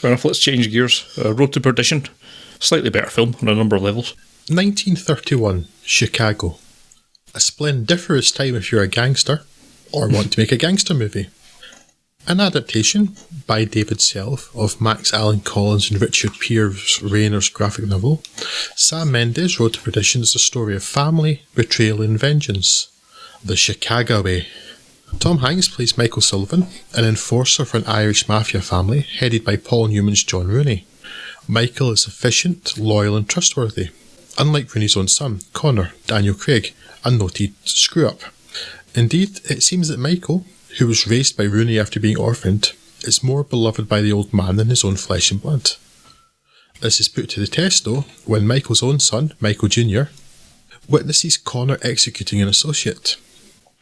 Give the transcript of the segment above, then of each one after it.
Fair enough, let's change gears. Road to Perdition. Slightly better film on a number of levels. 1931, Chicago. A splendiferous time if you're a gangster or want to make a gangster movie. An adaptation by David Self of Max Allan Collins and Richard Pierce Rayner's graphic novel, Sam Mendes' Road to Perdition is a story of family, betrayal and vengeance. The Chicago Way. Tom Hanks plays Michael Sullivan, an enforcer for an Irish mafia family headed by Paul Newman's John Rooney. Michael is efficient, loyal and trustworthy, unlike Rooney's own son, Connor, Daniel Craig, a noted screw-up. Indeed, it seems that Michael, who was raised by Rooney after being orphaned, is more beloved by the old man than his own flesh and blood. This is put to the test, though, when Michael's own son, Michael Jr., witnesses Connor executing an associate.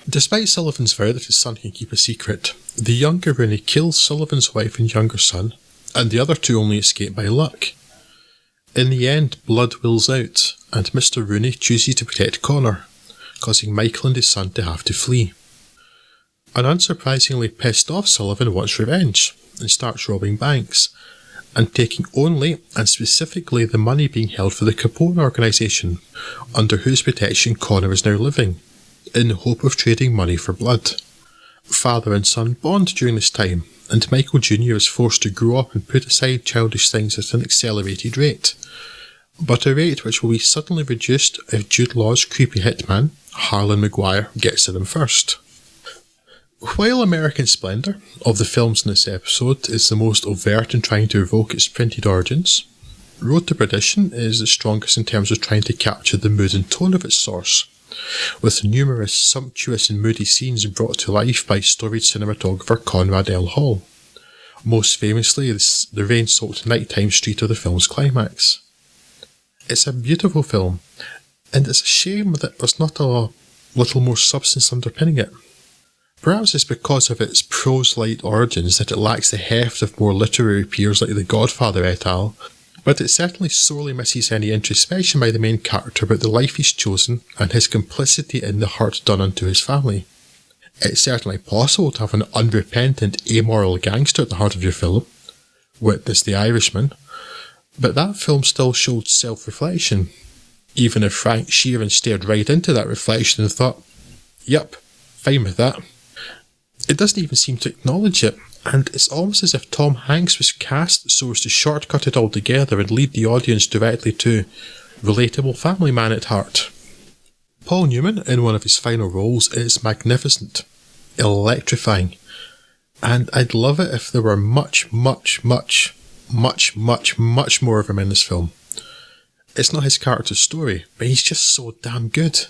Despite Sullivan's vow that his son can keep a secret, the younger Rooney kills Sullivan's wife and younger son, and the other two only escape by luck. In the end, blood wills out, and Mr. Rooney chooses to protect Connor, causing Michael and his son to have to flee. An unsurprisingly pissed off Sullivan wants revenge, and starts robbing banks, and taking only and specifically the money being held for the Capone organisation, under whose protection Connor is now living, in the hope of trading money for blood. Father and son bond during this time, and Michael Jr. is forced to grow up and put aside childish things at an accelerated rate, but a rate which will be suddenly reduced if Jude Law's creepy hitman, Harlan Maguire, gets to them first. While American Splendor, of the films in this episode, is the most overt in trying to evoke its printed origins, Road to Perdition is the strongest in terms of trying to capture the mood and tone of its source, with numerous sumptuous and moody scenes brought to life by storied cinematographer Conrad L. Hall, most famously the rain-soaked nighttime street of the film's climax. It's a beautiful film, and it's a shame that there's not a little more substance underpinning it. Perhaps it's because of its prose-light origins that it lacks the heft of more literary peers like The Godfather et al., but it certainly sorely misses any introspection by the main character about the life he's chosen and his complicity in the hurt done unto his family. It's certainly possible to have an unrepentant, amoral gangster at the heart of your film, witness The Irishman, but that film still showed self-reflection, even if Frank Sheeran stared right into that reflection and thought, "Yup, fine with that." It doesn't even seem to acknowledge it, and it's almost as if Tom Hanks was cast so as to shortcut it all together and lead the audience directly to relatable family man at heart. Paul Newman, in one of his final roles, is magnificent, electrifying, and I'd love it if there were much more of him in this film. It's not his character's story, but he's just so damn good.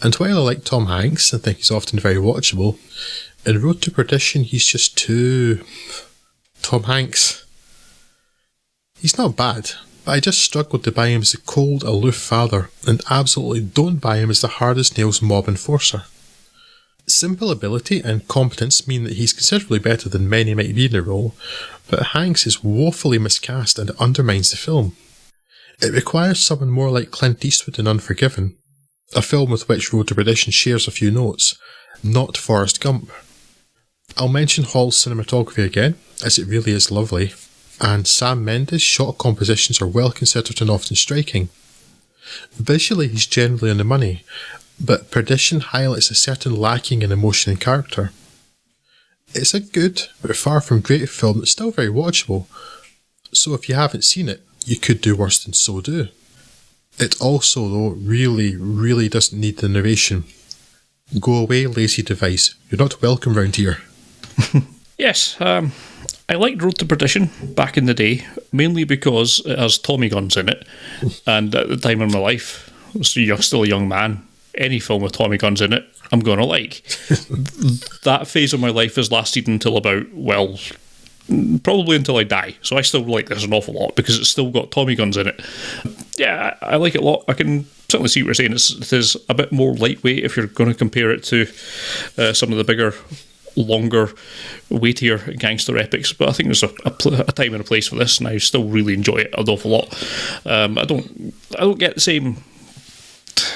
And while I like Tom Hanks and think he's often very watchable, in Road to Perdition he's just too Tom Hanks. He's not bad, but I just struggled to buy him as the cold, aloof father, and absolutely don't buy him as the hard-as-nails mob enforcer. Simple ability and competence mean that he's considerably better than many might be in the role, but Hanks is woefully miscast and it undermines the film. It requires someone more like Clint Eastwood in Unforgiven, a film with which Road to Perdition shares a few notes, not Forrest Gump. I'll mention Hall's cinematography again, as it really is lovely, and Sam Mendes' shot compositions are well considered and often striking. Visually he's generally on the money, but Perdition highlights a certain lacking in emotion and character. It's a good, but far from great film that's still very watchable, so if you haven't seen it, you could do worse than so do. It also, though, really doesn't need the narration. Go away, lazy device. You're not welcome round here. Yes, I liked Road to Perdition back in the day, mainly because it has Tommy guns in it, and at the time in my life, still a young man, any film with Tommy guns in it, I'm going to like. That phase of my life has lasted until about, well, probably until I die, so I still like this an awful lot because it's still got Tommy guns in it. Yeah, I like it a lot. I can certainly see what you're saying. It is a bit more lightweight if you're going to compare it to some of the bigger, longer, weightier gangster epics, but I think there's a time and a place for this, and I still really enjoy it an awful lot. I don't get the same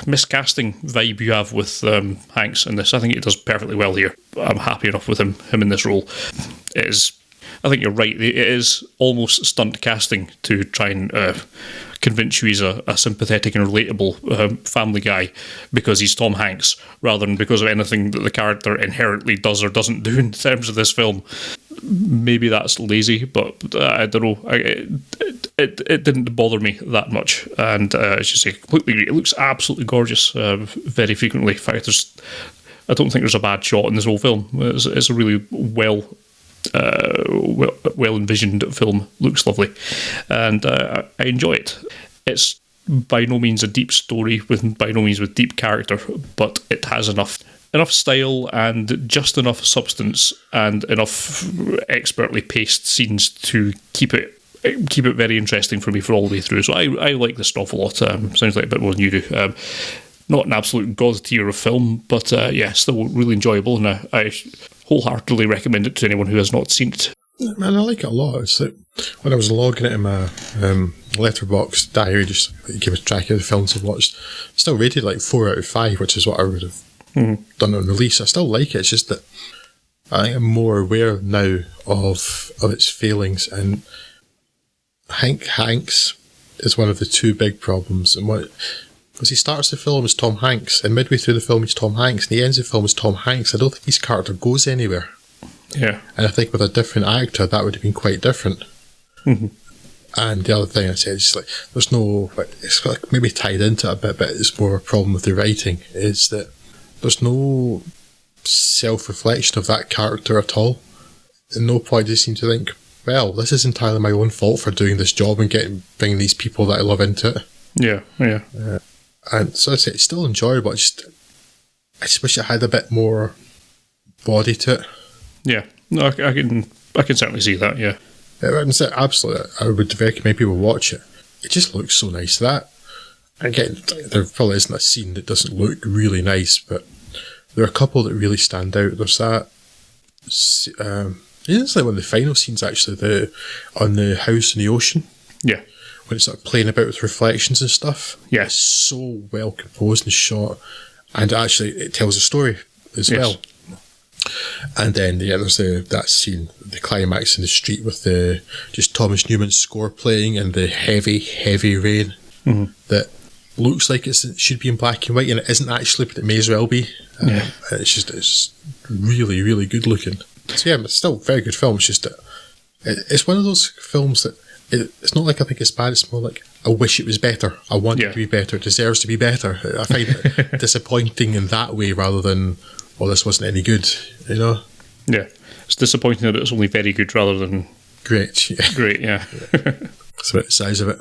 miscasting vibe you have with Hanks in this. I think it does perfectly well here. I'm happy enough with him in this role. It is I think you're right. It is almost stunt casting to try and convince you he's a sympathetic and relatable family guy because he's Tom Hanks, rather than because of anything that the character inherently does or doesn't do in terms of this film. Maybe that's lazy, but I don't know. It didn't bother me that much, and as you say, completely agree. It looks absolutely gorgeous very frequently. In fact, I don't think there's a bad shot in this whole film. It's a really well envisioned film. Looks lovely, and I enjoy it. It's by no means a deep story, by no means with deep character, but it has enough style and just enough substance and enough expertly paced scenes to keep it very interesting for me for all the way through. So I like this an awful lot. Sounds like a bit more than you do. Not an absolute god tier of film, but still really enjoyable, and I wholeheartedly recommend it to anyone who has not seen it. Man, I like it a lot. It's like when I was logging it in my letterbox diary, just keep track of the films I've watched, still rated like 4 out of 5, which is what I would have done on release. I still like it. It's just that I am more aware now of its failings, and Hanks is one of the two big problems. And because he starts the film as Tom Hanks, and midway through the film he's Tom Hanks, and he ends the film as Tom Hanks. I don't think his character goes anywhere. Yeah. And I think with a different actor, that would have been quite different. Mm-hmm. And the other thing I said is, like, there's no, it's like maybe tied into it a bit, but it's more a problem with the writing, is that there's no self-reflection of that character at all. At no point do you seem to think, well, this is entirely my own fault for doing this job and bringing these people that I love into it. Yeah. And so I say it's still enjoyable. I just wish it had a bit more body to it. Yeah, no, I can certainly see that. Yeah, absolutely. I would recommend people watch it. It just looks so nice. That again, there probably isn't a scene that doesn't look really nice, but there are a couple that really stand out. There's that. It's like one of the final scenes actually, on the house in the ocean. Yeah. When it's sort of playing about with reflections and stuff. Yeah. It's so well composed and shot. And actually, it tells a story as well. And then, there's that scene, the climax in the street with just Thomas Newman's score playing and the heavy, heavy rain that looks like it should be in black and white, and it isn't actually, but it may as well be. It's really, really good looking. So yeah, it's still a very good film. It's just that it's one of those films that it's not like I think it's bad. It's more like I wish it was better. I want it to be better. It deserves to be better. I find it disappointing in that way rather than, well, this wasn't any good, you know? Yeah. It's disappointing that it's only very good rather than great. Yeah. Great, yeah. That's about the size of it.